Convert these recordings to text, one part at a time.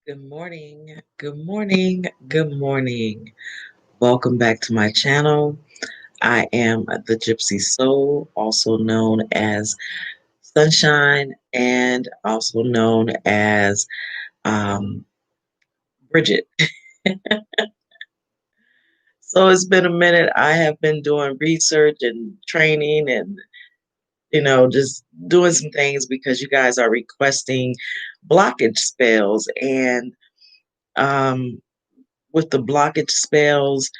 Good morning. Good morning. Good morning. Welcome back to my channel. I am the Gypsy Soul, also known as Sunshine and also known as um, Bridget. So it's been a minute. I have been doing research and training and, just doing some things because you guys are requesting blockage spells. And um, with the blockage spells,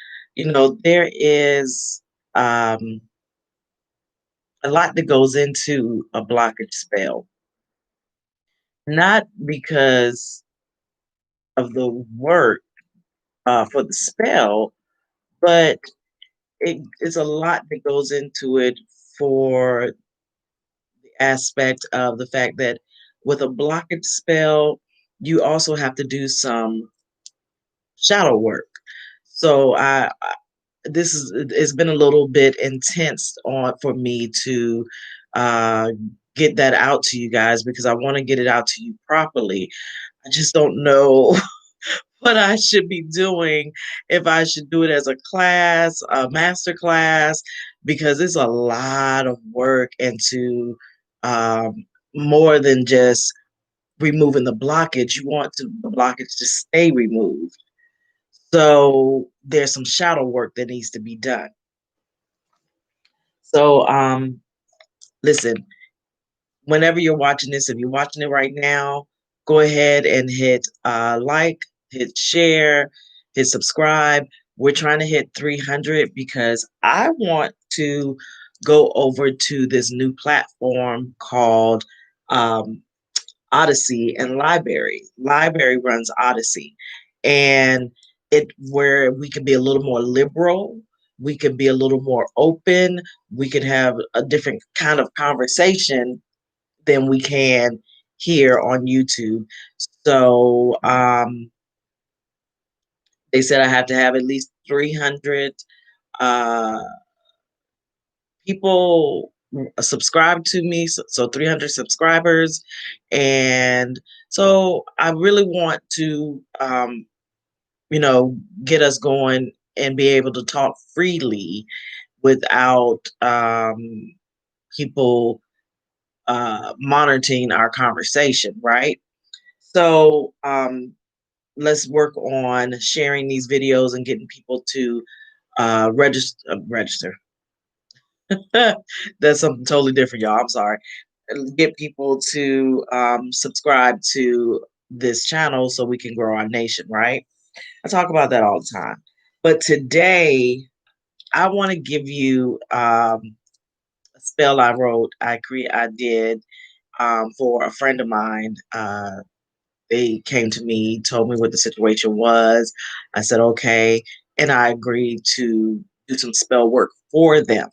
there is um, a lot that goes into a blockage spell. Not because of the work for the spell, but it is a lot that goes into it for the aspect of the fact that with a blockage spell, you also have to do some shadow work. So this is it's been a little bit intense on for me to uh get that out to you guys because I want to get it out to you properly. I just don't know what I should be doing, if I should do it as a class, a master class, because it's a lot of work into um more than just removing the blockage. You want the blockage to stay removed. So there's some shadow work that needs to be done. So, listen, whenever you're watching this, if you're watching it right now, go ahead and hit like, hit share, hit subscribe. We're trying to hit 300 because I want to go over to this new platform called um, Odyssey and Library. Library runs Odyssey, and it where we can be a little more liberal, we can be a little more open, we can have a different kind of conversation than we can here on YouTube. So they said I have to have at least 300 uh, people subscribe to me, so 300 subscribers. And so I really want to you know get us going and be able to talk freely without people monitoring our conversation, right? So let's work on sharing these videos and getting people to register. That's something totally different, y'all. I'm sorry. Get people to subscribe to this channel so we can grow our nation, right? I talk about that all the time. But today, I want to give you a spell I wrote. I did for a friend of mine. They came to me, told me what the situation was. I said okay, and I agreed to do some spell work for them.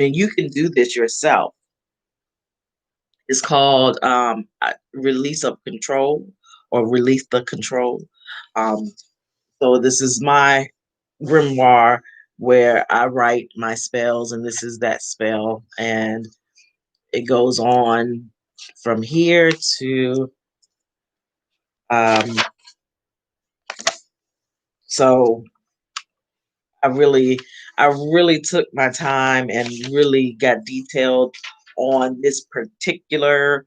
And you can do this yourself. It's called Release of Control or Release the Control. Um, so this is my grimoire where I write my spells, and this is that spell, and it goes on from here to um, so I really, I really took my time and really got detailed on this particular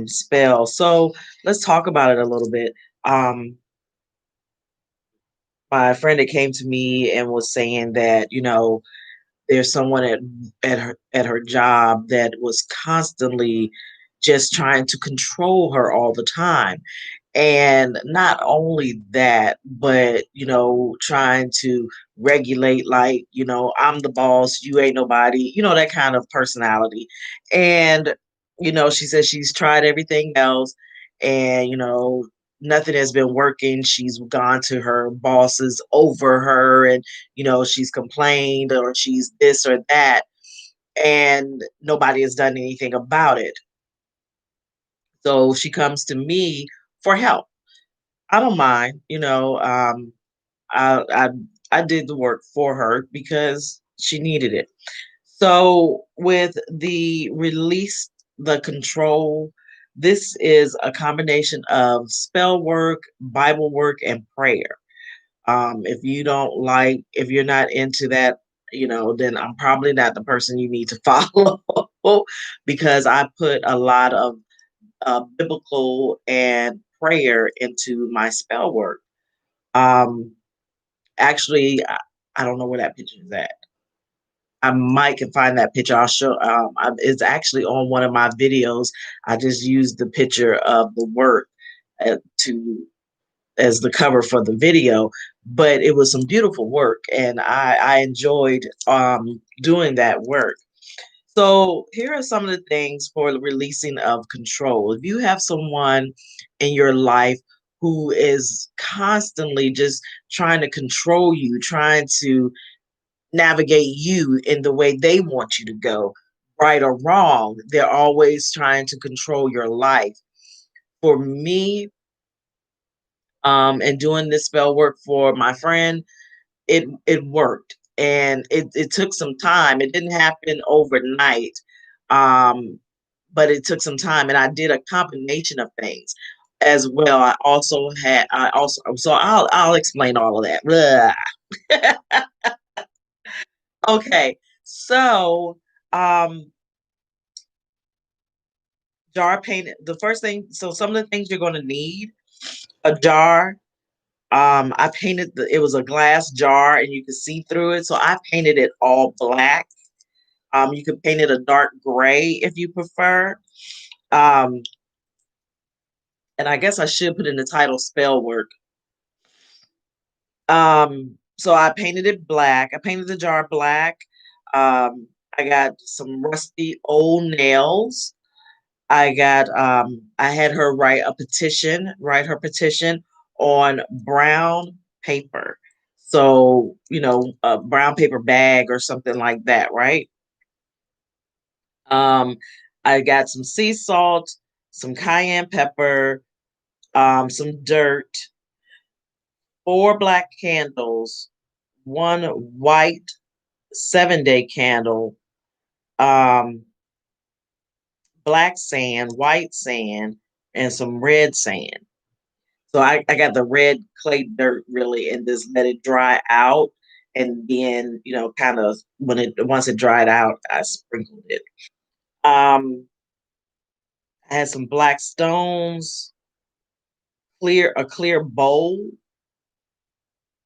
spell. So let's talk about it a little bit. Um, my friend that came to me and was saying that there's someone at her job that was constantly just trying to control her all the time. And not only that, but trying to regulate, like, I'm the boss, you ain't nobody, that kind of personality. And she says she's tried everything else, and nothing has been working. She's gone to her bosses over her, and she's complained, or she's this or that, and nobody has done anything about it. So she comes to me for help. I don't mind, I I I did the work for her because she needed it. So with the release the control, This is a combination of spell work, Bible work, and prayer. If you don't like, if you're not into that, then I'm probably not the person you need to follow because I put a lot of biblical and prayer into my spell work. Um, actually, I don't know where that picture is at. I might can find that picture. I'll show. It's actually on one of my videos. I just used the picture of the work to as the cover for the video, but it was some beautiful work, and I enjoyed doing that work. So here are some of the things for the releasing of control. If you have someone in your life who is constantly just trying to control you, trying to navigate you in the way they want you to go, right or wrong, they're always trying to control your life. For me, and doing this spell work for my friend, it worked, and it took some time. It didn't happen overnight, um, but it took some time, and I did a combination of things as well. I also so I'll explain all of that. Blah. Okay, so um, jar painted. The first thing, so some of the things you're going to need: a jar. I painted it was a glass jar and you could see through it. So I painted it all black. You could paint it a dark gray if you prefer. Um, and I guess I should put in the title spell work. So I painted it black. I painted the jar black. I got some rusty old nails. I had her write her petition on brown paper. So, a brown paper bag or something like that, right? Um, I got some sea salt, some cayenne pepper, some dirt, four black candles, one white 7-day candle, um, black sand, white sand, and some red sand. So I got the red clay dirt really and just let it dry out. And then, kind of once it dried out, I sprinkled it. I had some black stones, a clear bowl,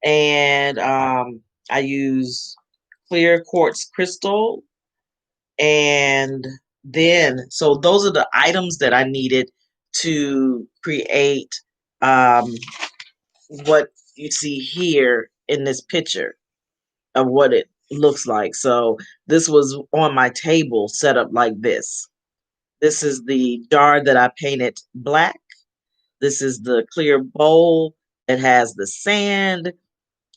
and I use clear quartz crystal. And then, so those are the items that I needed to create um, what you see here in this picture of what it looks like. So this was on my table set up like this. This is the jar that I painted black. This is the clear bowl that has the sand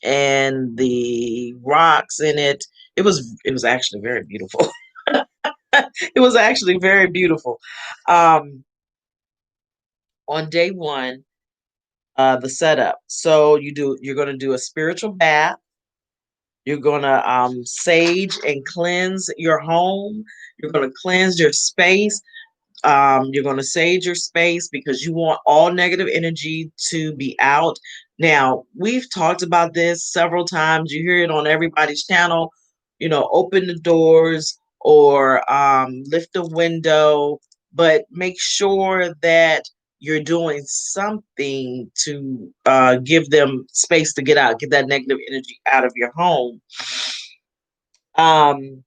and the rocks in it. It was actually very beautiful. It was actually very beautiful. Um, on day one, the setup. So you're gonna do a spiritual bath. You're gonna sage and cleanse your home. You're gonna cleanse your space. You're going to sage your space because you want all negative energy to be out. Now, we've talked about this several times. You hear it on everybody's channel. Open the doors or lift the window, but make sure that you're doing something to give them space to get out, get that negative energy out of your home. Um,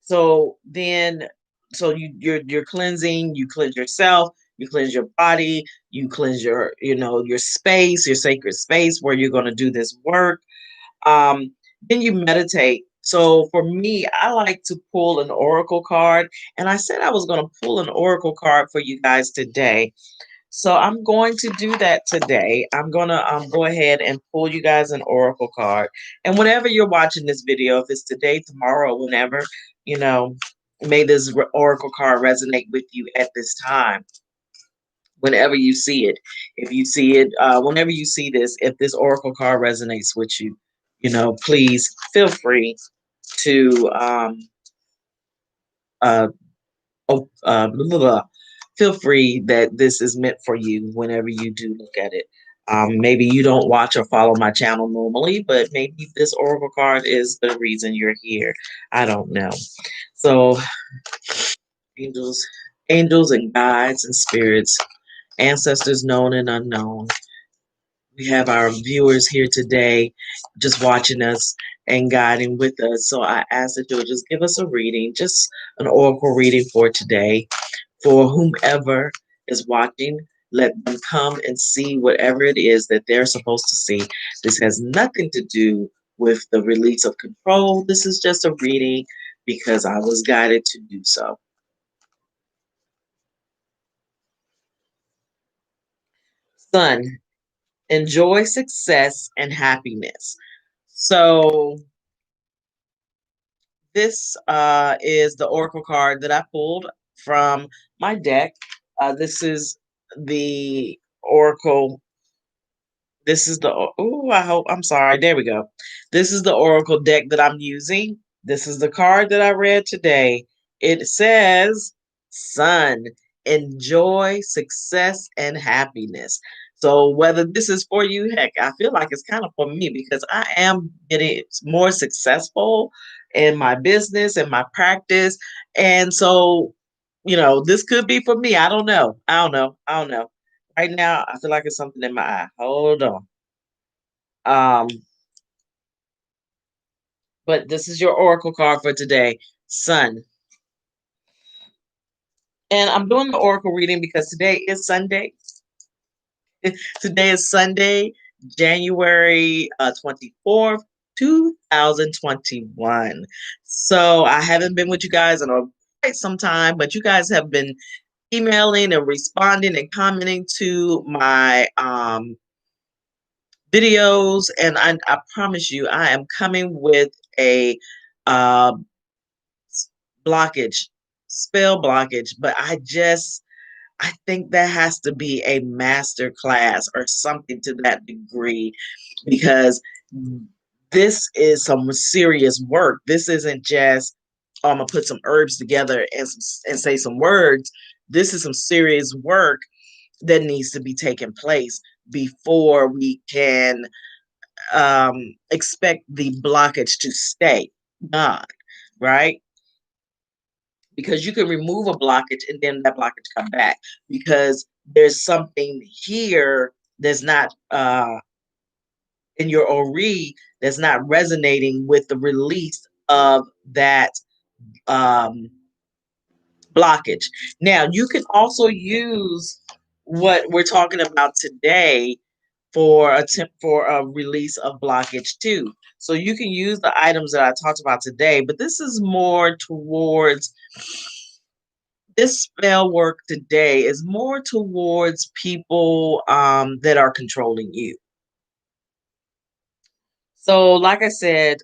So then, so you're cleansing, you cleanse yourself, you cleanse your body, you cleanse your space, your sacred space where you're going to do this work. Um, then you meditate. So for me, I like to pull an oracle card, and I said I was going to pull an oracle card for you guys today. So I'm going to do that today. I'm going to go ahead and pull you guys an oracle card. And whenever you're watching this video, if it's today, tomorrow, whenever, you know, may this oracle card resonate with you at this time. Whenever you see it, if you see it, whenever you see this, if this oracle card resonates with you, please feel free to uh, blah, blah. Feel free that this is meant for you whenever you do look at it. Maybe you don't watch or follow my channel normally, but maybe this oracle card is the reason you're here. I don't know. So, angels, angels and guides and spirits, ancestors known and unknown. We have our viewers here today just watching us and guiding with us. So I ask that you'll just give us a reading, just an oracle reading for today. For whomever is watching, let them come and see whatever it is that they're supposed to see. This has nothing to do with the release of control. This is just a reading because I was guided to do so. Sun, enjoy success and happiness. So this is the oracle card that I pulled from my deck. This is the oracle. This is the, oh, I hope, I'm sorry. There we go. This is the oracle deck that I'm using. This is the card that I read today. It says, Sun, enjoy success and happiness. So whether this is for you, heck, I feel like it's kind of for me because I am getting more successful in my business and my practice. And so, this could be for me. I don't know. I don't know. I don't know. Right now, I feel like it's something in my eye. Hold on. Um, but this is your oracle card for today, Sun. And I'm doing the oracle reading because today is Sunday. Today is Sunday, January 24th, 2021. So I haven't been with you guys in quite some time, but you guys have been emailing and responding and commenting to my videos, and I promise you, I am coming with a uh, blockage, spell blockage, but I think that has to be a master class or something to that degree because this is some serious work. This isn't just, oh, I'm gonna put some herbs together and say some words. This is some serious work that needs to be taking place before we can expect the blockage to stay gone, right? Because you can remove a blockage and then that blockage come back because there's something here that's not in your ori that's not resonating with the release of that um, blockage. Now you can also use what we're talking about today for a release of blockage too. So you can use the items that I talked about today, but this is more towards this spell work today is more towards people that are controlling you. So, like I said,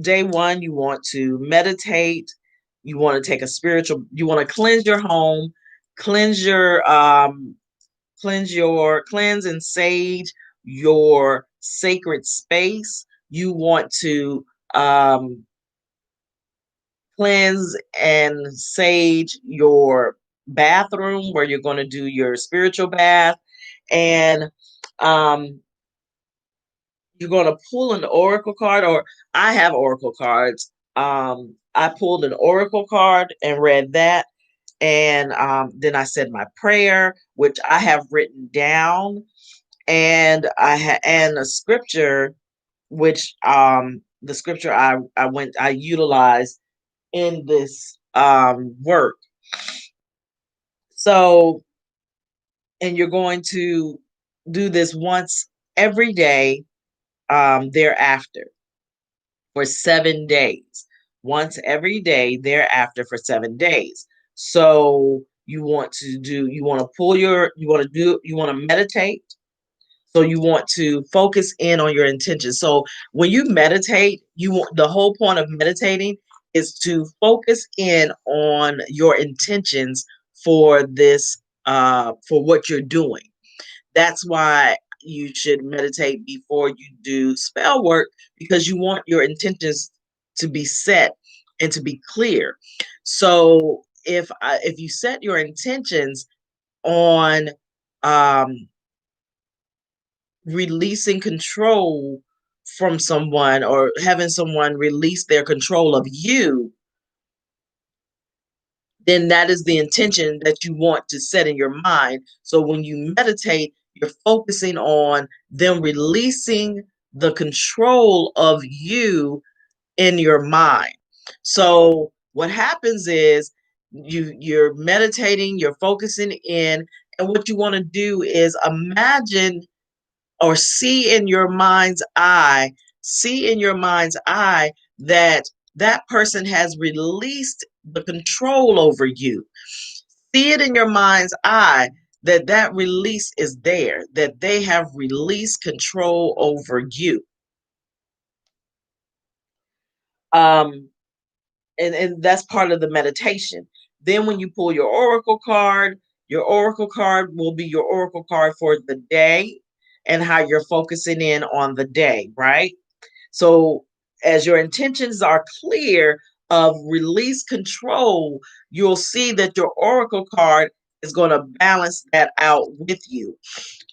day one, you want to meditate. You want to take a spiritual. You want to cleanse your home, cleanse your cleanse and sage your sacred space. You want to um, cleanse and sage your bathroom where you're going to do your spiritual bath, and um, you're going to pull an oracle card, or I have oracle cards. I pulled an oracle card and read that, and then I said my prayer, which I have written down, and and a scripture, which the scripture I utilized in this work. So, and you're going to do this once every day thereafter for 7 days. Once every day thereafter for 7 days. So you want to you want to meditate. So you want to focus in on your intention. So when you meditate, the whole point of meditating is to focus in on your intentions for this for what you're doing. That's why you should meditate before you do spell work because you want your intentions to be set and to be clear. So if you set your intentions on um releasing control from someone or having someone release their control of you, then that is the intention that you want to set in your mind. So when you meditate, you're focusing on them releasing the control of you in your mind. So what happens is you're meditating, you're focusing in, and what you want to do is imagine or see in your mind's eye that that person has released the control over you. See it in your mind's eye that that release is there, that they have released control over you. Um, and that's part of the meditation. Then when you pull your oracle card will be your oracle card for the day and how you're focusing in on the day, right? So as your intentions are clear of release control, you'll see that your oracle card is going to balance that out with you.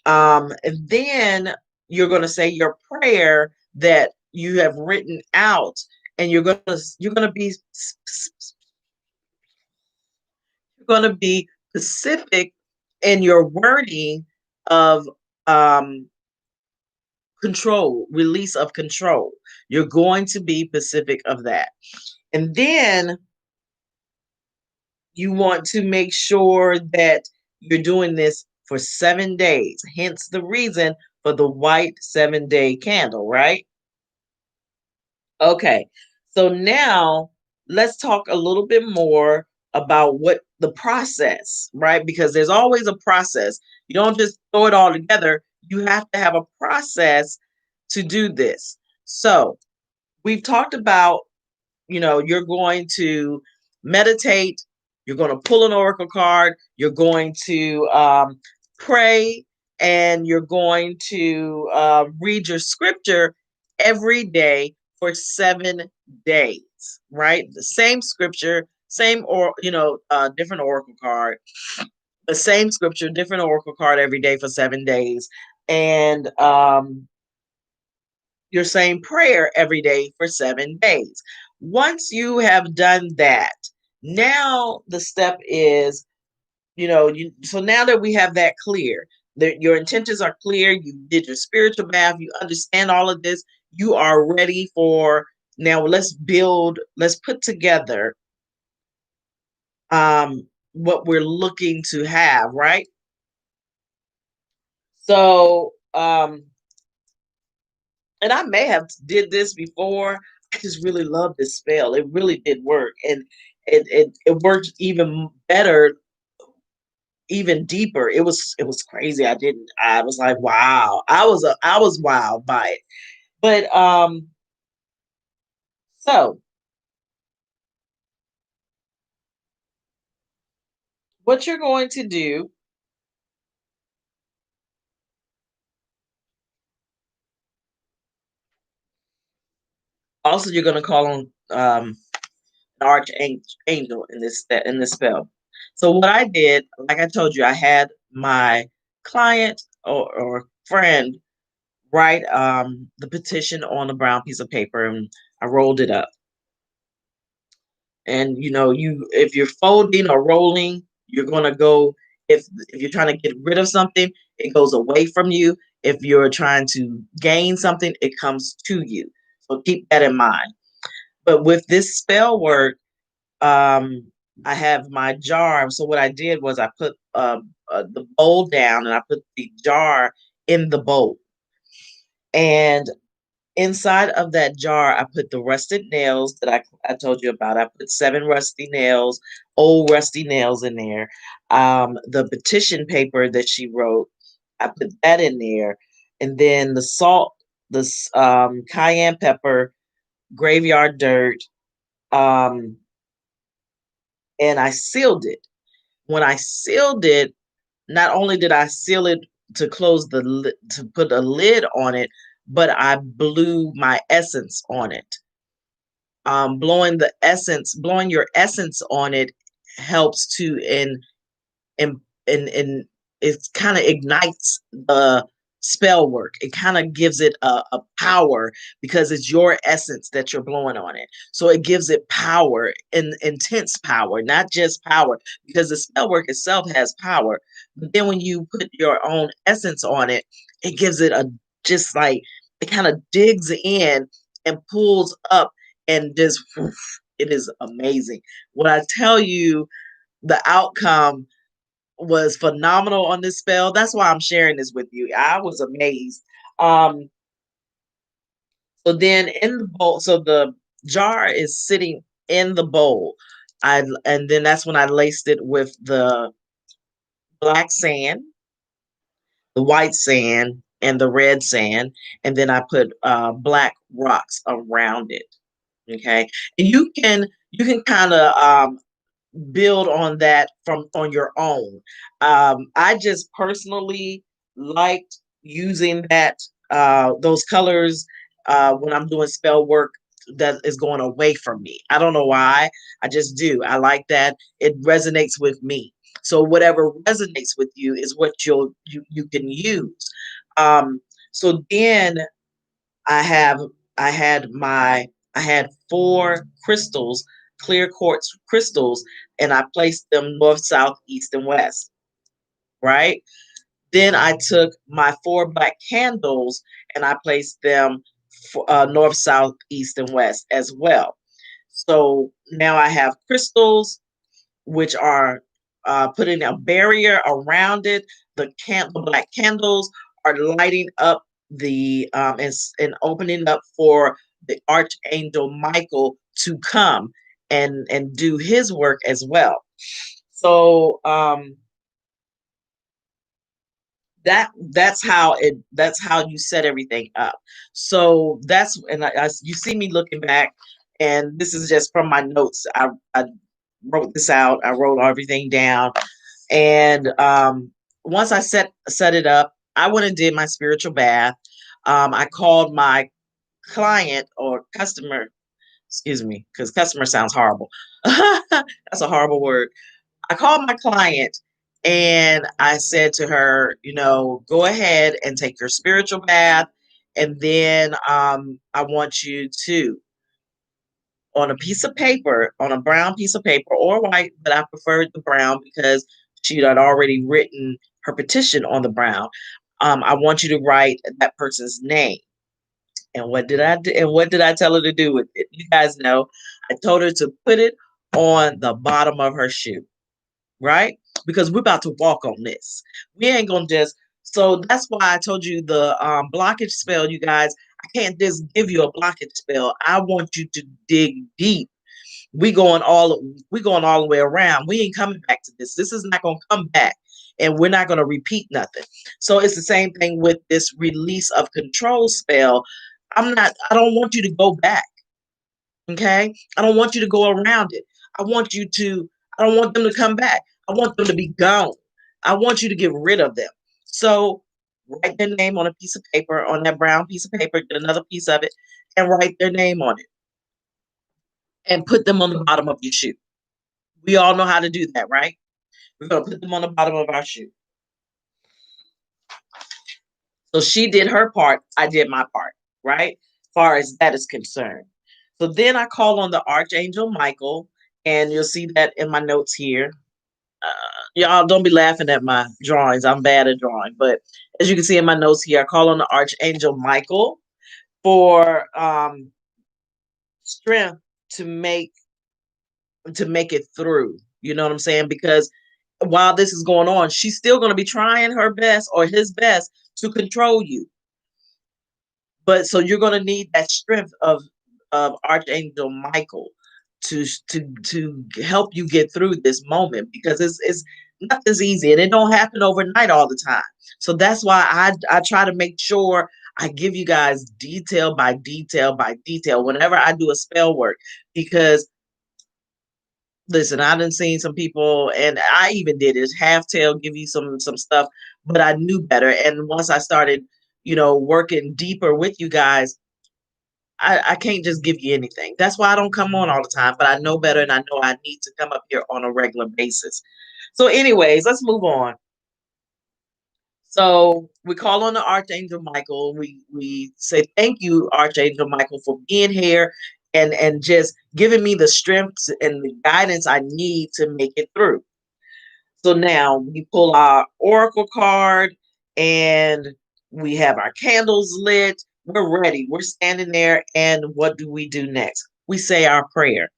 And then you're going to say your prayer that you have written out, and you're going to be specific in your wording of um, control, release of control. You're going to be specific of that. And then you want to make sure that you're doing this for 7 days, hence the reason for the white 7-day candle, right? Okay, so now let's talk a little bit more about what the process, right? Because there's always a process. You don't just throw it all together. You have to have a process to do this. So we've talked about, you're going to meditate, you're going to pull an oracle card, you're going to pray, and you're going to read your scripture every day for 7 days, right? The same scripture, same or different oracle card, the same scripture, different oracle card every day for 7 days, and your same prayer every day for 7 days. Once you have done that, now the step is, so now that we have that clear, that your intentions are clear, you did your spiritual bath, you understand all of this, you are ready for now. Let's put together what we're looking to have, right? So and I may have did this before. I just really love this spell. It really did work, and it worked even better, even deeper. It was crazy. I was like, wow. I was wowed by it. But so what you're going to do, also you're going to call on an archangel in this spell. So what I did, like I told you, I had my client or friend write the petition on a brown piece of paper, and I rolled it up. And you if you're folding or rolling, you're going to go, if you're trying to get rid of something, it goes away from you. If you're trying to gain something, it comes to you. So keep that in mind. But with this spell work, um I have my jar. So what I did was I put the bowl down, and I put the jar in the bowl. And inside of that jar, I put the rusted nails that I told you about. I put 7 old rusty nails in there. The petition paper that she wrote, I put that in there. And then the salt, cayenne pepper, graveyard dirt, um, and I sealed it. When I sealed it, not only did I seal it to to put a lid on it, but I blew my essence on it. Blowing your essence on it helps to and and it kind of ignites the spell work. It kind of gives it a power because it's your essence that you're blowing on it. So it gives it power and intense power, not just power, because the spell work itself has power. But then when you put your own essence on it, it gives it a just like it kind of digs in and pulls up and just it is amazing. When I tell you the outcome was phenomenal on this spell. That's why I'm sharing this with you. I was amazed. Um, so then in the bowl, so the jar is sitting in the bowl. And then that's when I laced it with the black sand, the white sand, and the red sand, and then I put black rocks around it. Okay, and you can kind of build on that from on your own. I just personally liked using that those colors when I'm doing spell work that is going away from me. I don't know why. I just do. I like that. It resonates with me. So whatever resonates with you is what you can use. So then I have I had my I had four crystals, clear quartz crystals, and I placed them north, south, east, and west. Right. Then I took my four black candles and I placed them north, south, east, and west as well. So now I have crystals, which are putting a barrier around it. The black candles are lighting up and opening up for the archangel Michael to come and do his work as well. So that's how you set everything up. So that's and you see me looking back, and this is just from my notes. I wrote this out. I wrote everything down, and once I set it up, I went and did my spiritual bath. I called my client or customer, excuse me, because customer sounds horrible. That's a horrible word. I called my client and I said to her, go ahead and take your spiritual bath. And then I want you to, on a piece of paper, on a brown piece of paper or white, but I preferred the brown because she had already written her petition on the brown. I want you to write that person's name. And what did I do? And what did I tell her to do with it? You guys know, I told her to put it on the bottom of her shoe, right? Because we're about to walk on this. We ain't gonna just. So that's why I told you the blockage spell, you guys. I can't just give you a blockage spell. I want you to dig deep. We going all the way around. We ain't coming back to this. This is not gonna come back. And we're not going to repeat nothing. So it's the same thing with this release of control spell. I don't want you to go back. Okay. I don't want you to go around it. I want you to, I don't want them to come back. I want them to be gone. I want you to get rid of them. So write their name on a piece of paper, on that brown piece of paper, get another piece of it, and write their name on it and put them on the bottom of your shoe. We all know how to do that, right? We're going to put them on the bottom of our shoe. So she did her part. I did my part, right? As far as that is concerned. So then I call on the Archangel Michael, and you'll see that in my notes here. Y'all don't be laughing at my drawings. I'm bad at drawing, but as you can see in my notes here, I call on the Archangel Michael for strength to make it through. You know what I'm saying? Because while this is going on, she's still going to be trying her best or his best to control you. But so you're going to need that strength of Archangel Michael to help you get through this moment because it's nothing's easy and it don't happen overnight all the time. So that's why I try to make sure I give you guys detail by detail by detail whenever I do a spell work because listen, I done seen some people, and I even did it half tail, give you some stuff, but I knew better. And once I started, working deeper with you guys, I can't just give you anything. That's why I don't come on all the time, but I know better and I know I need to come up here on a regular basis. So, anyways, let's move on. So we call on the Archangel Michael. We say thank you, Archangel Michael, for being here and just giving me the strength and the guidance I need to make it through. So now we pull our oracle card and we have our candles lit. We're ready. We're standing there. And what do we do next? We say our prayer.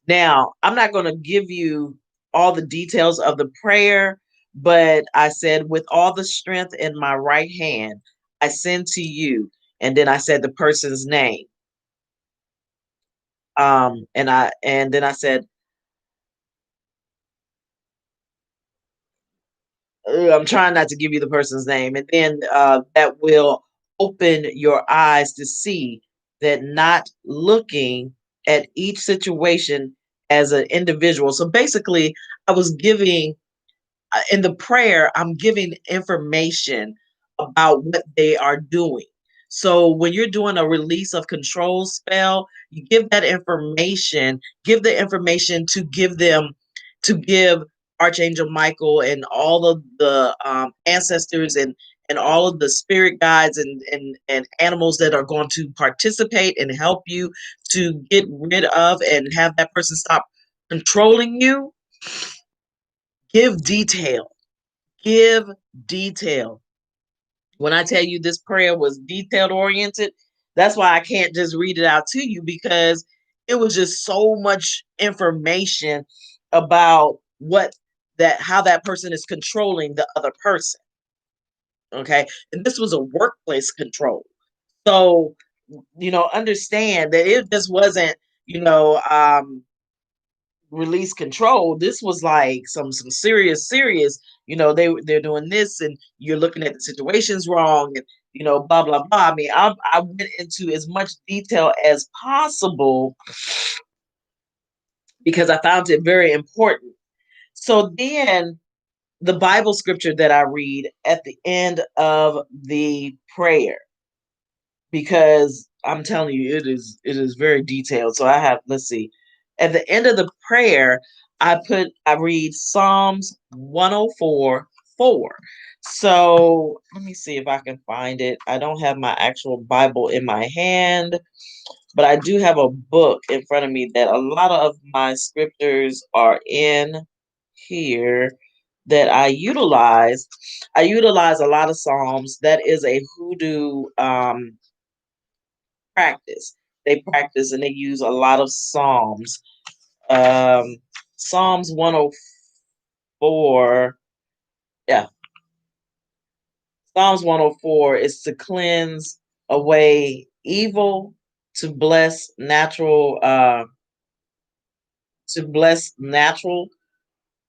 Now, I'm not going to give you all the details of the prayer, but I said, with all the strength in my right hand, I send to you. And then I said the person's name. And then I said, I'm trying not to give you the person's name, and then that will open your eyes to see that not looking at each situation as an individual. So basically, I was giving in the prayer, I'm giving information about what they are doing. So when you're doing a release of control spell, you give that information, give the information to give them, to give Archangel Michael and all of the ancestors and all of the spirit guides and animals that are going to participate and help you to get rid of and have that person stop controlling you. Give detail. Give detail. When I tell you this prayer was detailed oriented, that's why I can't just read it out to you, because it was just so much information about what that how that person is controlling the other person. Okay. And this was a workplace control. So, understand that it just wasn't, you know, release control. This was like some serious, they're doing this and you're looking at the situations wrong and blah blah blah. I mean, I went into as much detail as possible because I found it very important. So then the Bible scripture that I read at the end of the prayer, because I'm telling you, it is very detailed. So I have, let's see, at the end of the prayer, I read Psalms 104:4. So let me see if I can find it. I don't have my actual Bible in my hand, but I do have a book in front of me that a lot of my scriptures are in here that I utilize. I utilize a lot of Psalms. That is a hoodoo practice. They practice and they use a lot of Psalms. Um, Psalms 104, yeah, Psalms 104 is to cleanse away evil, to bless natural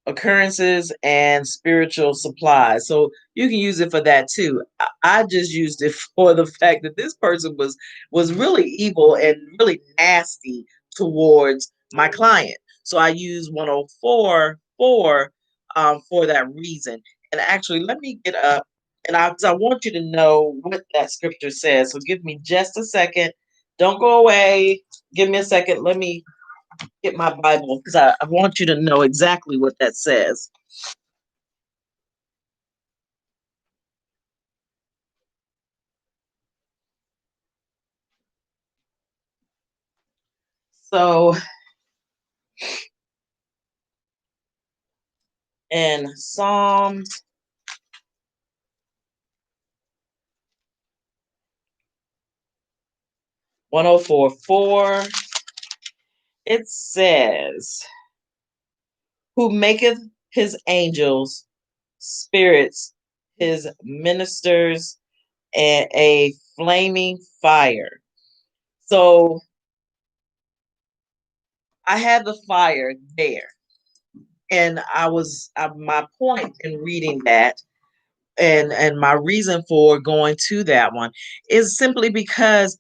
occurrences and spiritual supplies. So you can use it for that too. I just used it for the fact that this person was really evil and really nasty towards my client. So I use 104 for that reason. And actually, let me get up and 'cause I want you to know what that scripture says. So give me just a second. Don't go away. Give me a second. Let me get my Bible because I want you to know exactly what that says. So in Psalm 104:4, it says, "Who maketh his angels spirits, his ministers, and a flaming fire." So I had the fire there. And my point in reading that and my reason for going to that one is simply because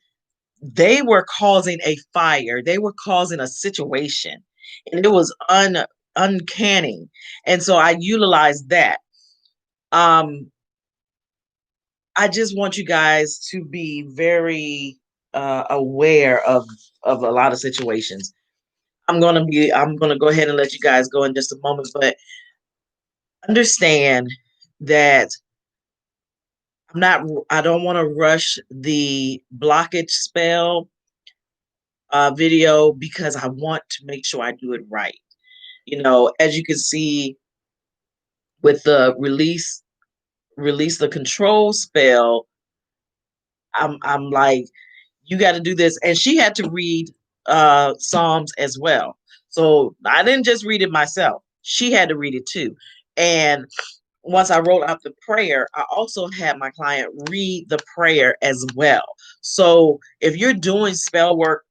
they were causing a fire. They were causing a situation, and it was uncanny. And so I utilized that. Um, I just want you guys to be very aware of a lot of situations. I'm gonna go ahead and let you guys go in just a moment, but understand that I don't want to rush the blockage spell video because I want to make sure I do it right. You know, as you can see with the release the control spell, I'm like, you got to do this. And she had to read Psalms as well. So I didn't just read it myself. She had to read it too. And once I wrote out the prayer, I also had my client read the prayer as well. So if you're doing spell work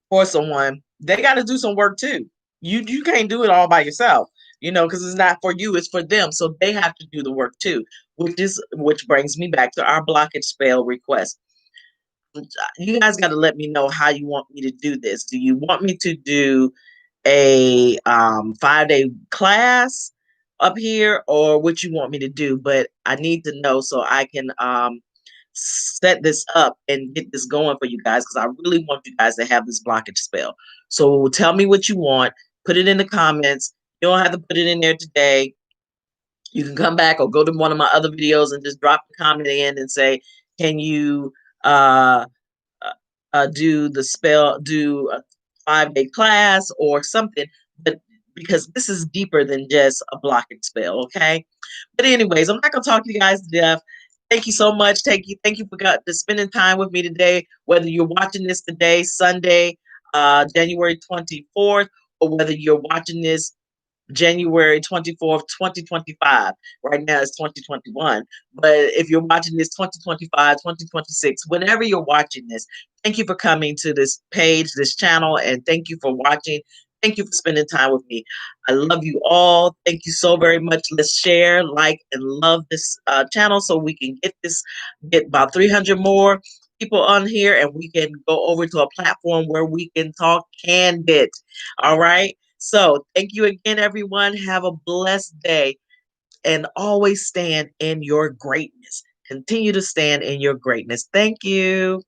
for someone, they got to do some work too. You can't do it all by yourself, you know, because it's not for you, it's for them. So they have to do the work too, which brings me back to our blockage spell request. You guys got to let me know how you want me to do this. Do you want me to do a 5-day class up here, or what you want me to do? But I need to know so I can set this up and get this going for you guys, because I really want you guys to have this blockage spell. So tell me what you want. Put it in the comments. You don't have to put it in there today. You can come back or go to one of my other videos and just drop the comment in and say, can you uh do a 5-day class or something, but because this is deeper than just a blockage spell, okay? But anyways, I'm not gonna talk to you guys to death. Thank you so much. Thank you for spending time with me today. Whether you're watching this today, Sunday, January 24th, or whether you're watching this January 24th, 2025. Right now it's 2021. But if you're watching this 2025, 2026, whenever you're watching this, thank you for coming to this page, this channel, and thank you for watching. Thank you for spending time with me. I love you all. Thank you so very much. Let's share, like, and love this channel so we can get about 300 more people on here, and we can go over to a platform where we can talk candid. All right. So thank you again, everyone. Have a blessed day, and always stand in your greatness. Continue to stand in your greatness. Thank you.